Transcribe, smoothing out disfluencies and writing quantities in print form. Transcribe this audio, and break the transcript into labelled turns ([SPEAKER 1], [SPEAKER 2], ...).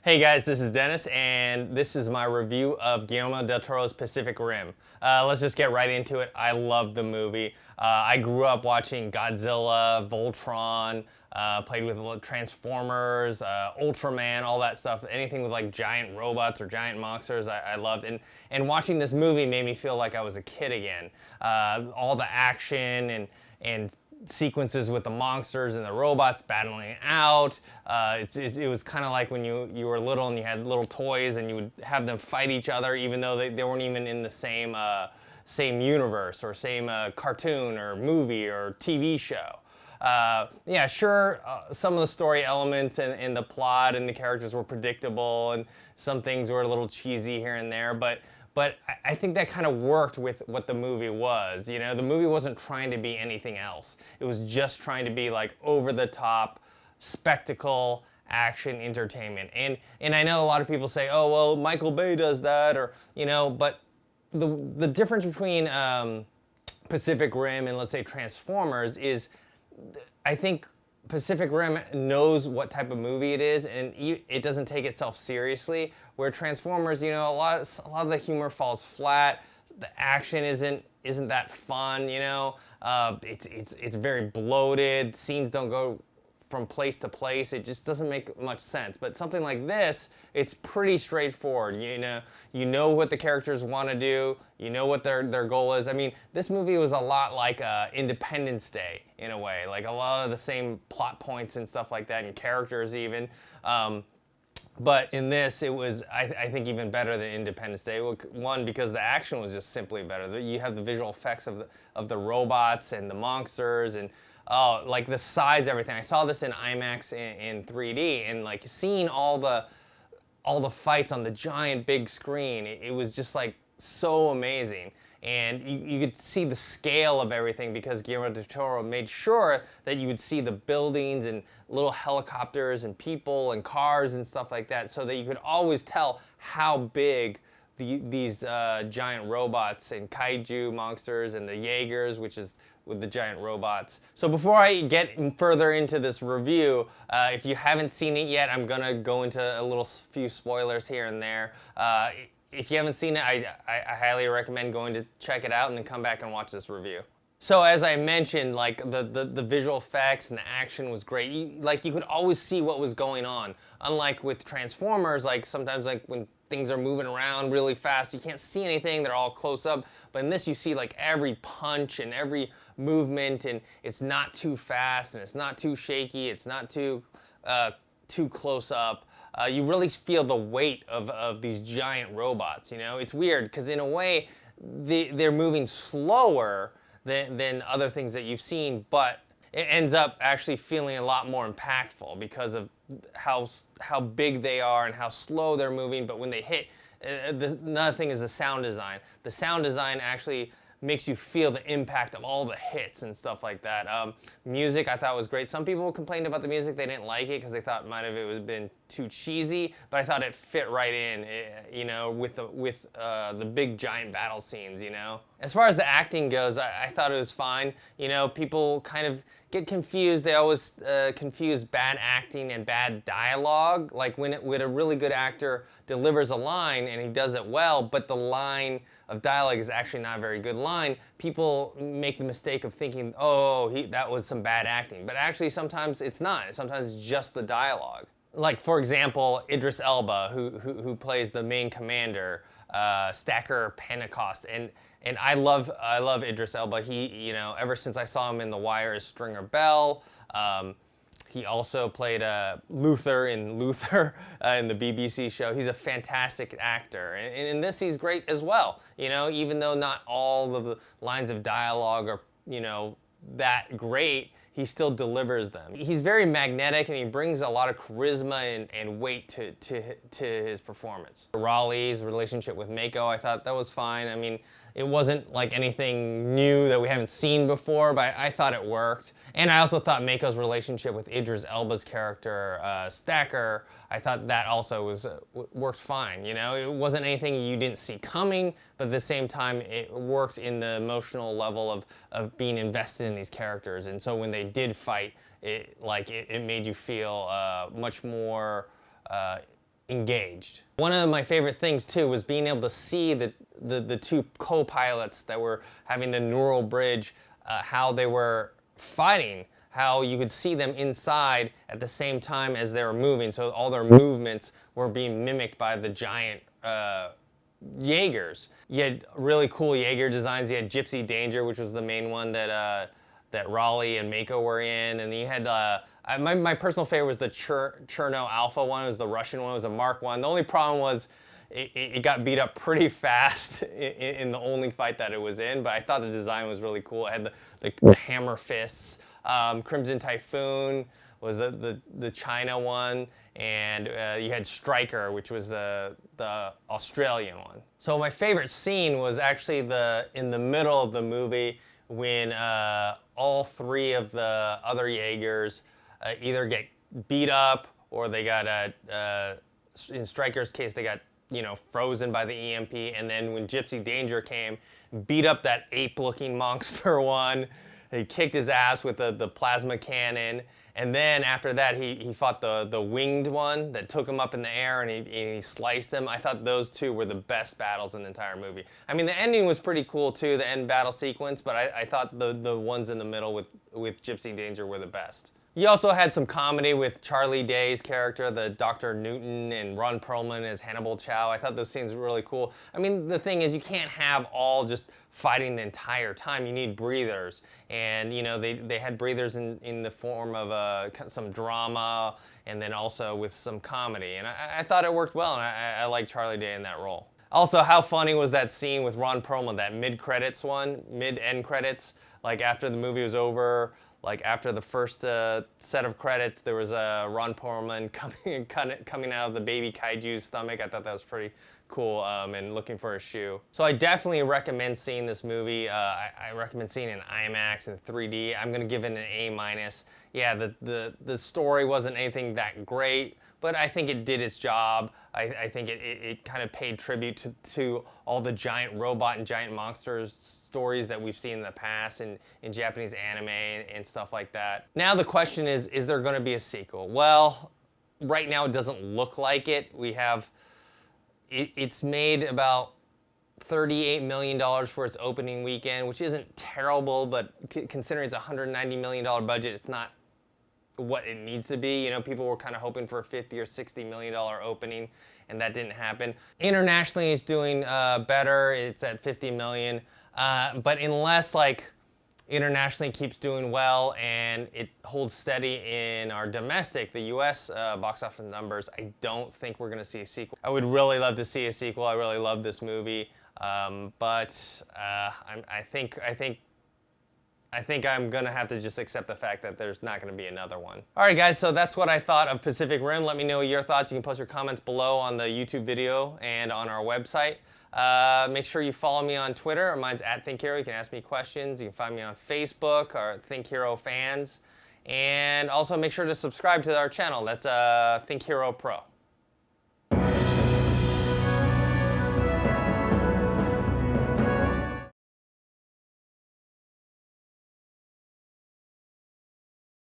[SPEAKER 1] Hey guys, this is Dennis, and this is my review of Guillermo del Toro's Pacific Rim. Let's just get right into it. I love the movie. I grew up watching Godzilla, Voltron, played with Transformers, Ultraman, all that stuff. Anything with like giant robots or giant monsters, I loved. And watching this movie made me feel like I was a kid again. All the action and sequences with the monsters and the robots battling out. It was kind of like when you were little and you had little toys and you would have them fight each other even though they weren't even in the same universe or same cartoon or movie or TV show. Yeah, sure, some of the story elements and the plot and the characters were predictable and some things were a little cheesy here and there, but I think that kind of worked with what the movie was. You know, the movie wasn't trying to be anything else. It was just trying to be like over-the-top spectacle, action, entertainment. And I know a lot of people say, oh, well, Michael Bay does that, or, you know, but the difference between Pacific Rim and, let's say, Transformers is, I think Pacific Rim knows what type of movie it is, and it doesn't take itself seriously. Where Transformers, you know, a lot of the humor falls flat. The action isn't that fun, you know. It's very bloated. Scenes don't go from place to place. It just doesn't make much sense. But something like this, it's pretty straightforward. You know what the characters want to do. You know what their goal is. I mean, this movie was a lot like Independence Day in a way. Like a lot of the same plot points and stuff like that, and characters even. But in this, it was, I think, even better than Independence Day. One, because the action was just simply better. You have the visual effects of the robots and the monsters and like the size, everything. I saw this in IMAX in 3D, and like seeing all the fights on the giant big screen, it was just like so amazing. And you could see the scale of everything because Guillermo del Toro made sure that you would see the buildings and little helicopters and people and cars and stuff like that, so that you could always tell how big these giant robots and kaiju monsters and the Jaegers, which is with the giant robots. So before I get further into this review, if you haven't seen it yet, I'm gonna go into a few spoilers here and there. If you haven't seen it, I highly recommend going to check it out and then come back and watch this review. So as I mentioned, like the visual effects and the action was great. You could always see what was going on. Unlike with Transformers, like sometimes like when things are moving around really fast, you can't see anything, they're all close up. But in this you see like every punch and every movement, and it's not too fast and it's not too shaky, it's not too close up. You really feel the weight of these giant robots, you know? It's weird, because in a way, they're moving slower than other things that you've seen, but it ends up actually feeling a lot more impactful because of how big they are and how slow they're moving, but when they hit, another thing is the sound design. The sound design actually makes you feel the impact of all the hits and stuff like that. Music I thought was great. Some people complained about the music. They didn't like it because they thought it would have been too cheesy, but I thought it fit right in, you know, with the big giant battle scenes, you know. As far as the acting goes, I thought it was fine. You know, people kind of get confused. They always confuse bad acting and bad dialogue. Like when a really good actor delivers a line and he does it well, but the line of dialogue is actually not a very good line, people make the mistake of thinking, oh, that was some bad acting. But actually sometimes it's not. Sometimes it's just the dialogue. Like, for example, Idris Elba, who plays the main commander, Stacker Pentecost, and I love Idris Elba. He, you know, ever since I saw him in The Wire as Stringer Bell, he also played Luther in Luther in the BBC show. He's a fantastic actor, and in this he's great as well. You know, even though not all of the lines of dialogue are, you know, that great, he still delivers them. He's very magnetic and he brings a lot of charisma and weight to his performance. Raleigh's relationship with Mako, I thought that was fine. I mean, it wasn't like anything new that we haven't seen before, but I thought it worked. And I also thought Mako's relationship with Idris Elba's character, Stacker, I thought that also worked fine. You know, it wasn't anything you didn't see coming, but at the same time, it worked in the emotional level of being invested in these characters. And so when they did fight, it made you feel much more engaged. One of my favorite things too was being able to see the two co-pilots that were having the neural bridge, how they were fighting, how you could see them inside at the same time as they were moving, so all their movements were being mimicked by the giant Jaegers. You had really cool Jaeger designs. You had Gypsy Danger, which was the main one that Raleigh and Mako were in, and then you had my personal favorite was the Cherno Alpha one. It was the Russian one. It was a Mark I. The only problem was it got beat up pretty fast in the only fight that it was in, but I thought the design was really cool. It had the hammer fists. Crimson Typhoon was the China one, and you had Striker, which was the Australian one. So my favorite scene was actually in the middle of the movie when all three of the other Jaegers either get beat up or they got in Striker's case they got frozen by the EMP, and then when Gypsy Danger came, beat up that ape-looking monster one. He kicked his ass with the plasma cannon, and then after that he fought the winged one that took him up in the air, and he sliced him. I thought those two were the best battles in the entire movie. I mean, the ending was pretty cool too, the end battle sequence, but I thought the ones in the middle with Gypsy Danger were the best. You also had some comedy with Charlie Day's character, the Dr. Newton, and Ron Perlman as Hannibal Chow. I thought those scenes were really cool. I mean, the thing is, you can't have all just fighting the entire time. You need breathers. And, they had breathers in the form of some drama and then also with some comedy. And I thought it worked well, and I liked Charlie Day in that role. Also, how funny was that scene with Ron Perlman, that mid-credits one, mid-end credits, like after the movie was over, like after the first set of credits, there was Ron Perlman coming out of the baby kaiju's stomach. I thought that was pretty cool, and looking for a shoe. So I definitely recommend seeing this movie. I recommend seeing it in IMAX and 3D. I'm gonna give it an A-. Yeah, the story wasn't anything that great, but I think it did its job. I think it kind of paid tribute to all the giant robot and giant monsters stories that we've seen in the past in Japanese anime and stuff like that. Now the question is there going to be a sequel? Well, right now it doesn't look like it. It's made about $38 million for its opening weekend, which isn't terrible, but considering it's a $190 million budget, it's not what it needs to be. People were kind of hoping for a $50 or $60 million opening, and that didn't happen. Internationally, it's doing better. It's at $50 million. But unless internationally keeps doing well and it holds steady in our domestic, the US box office numbers, I don't think we're gonna see a sequel. I would really love to see a sequel. I really love this movie, but I think I'm gonna have to just accept the fact that there's not gonna be another one. All right, guys, so that's what I thought of Pacific Rim. Let me know your thoughts. You can post your comments below on the YouTube video and on our website. Make sure you follow me on Twitter. Mine's @ThinkHero. You can ask me questions. You can find me on Facebook or Think Hero Fans. And also make sure to subscribe to our channel. That's Think Hero Pro.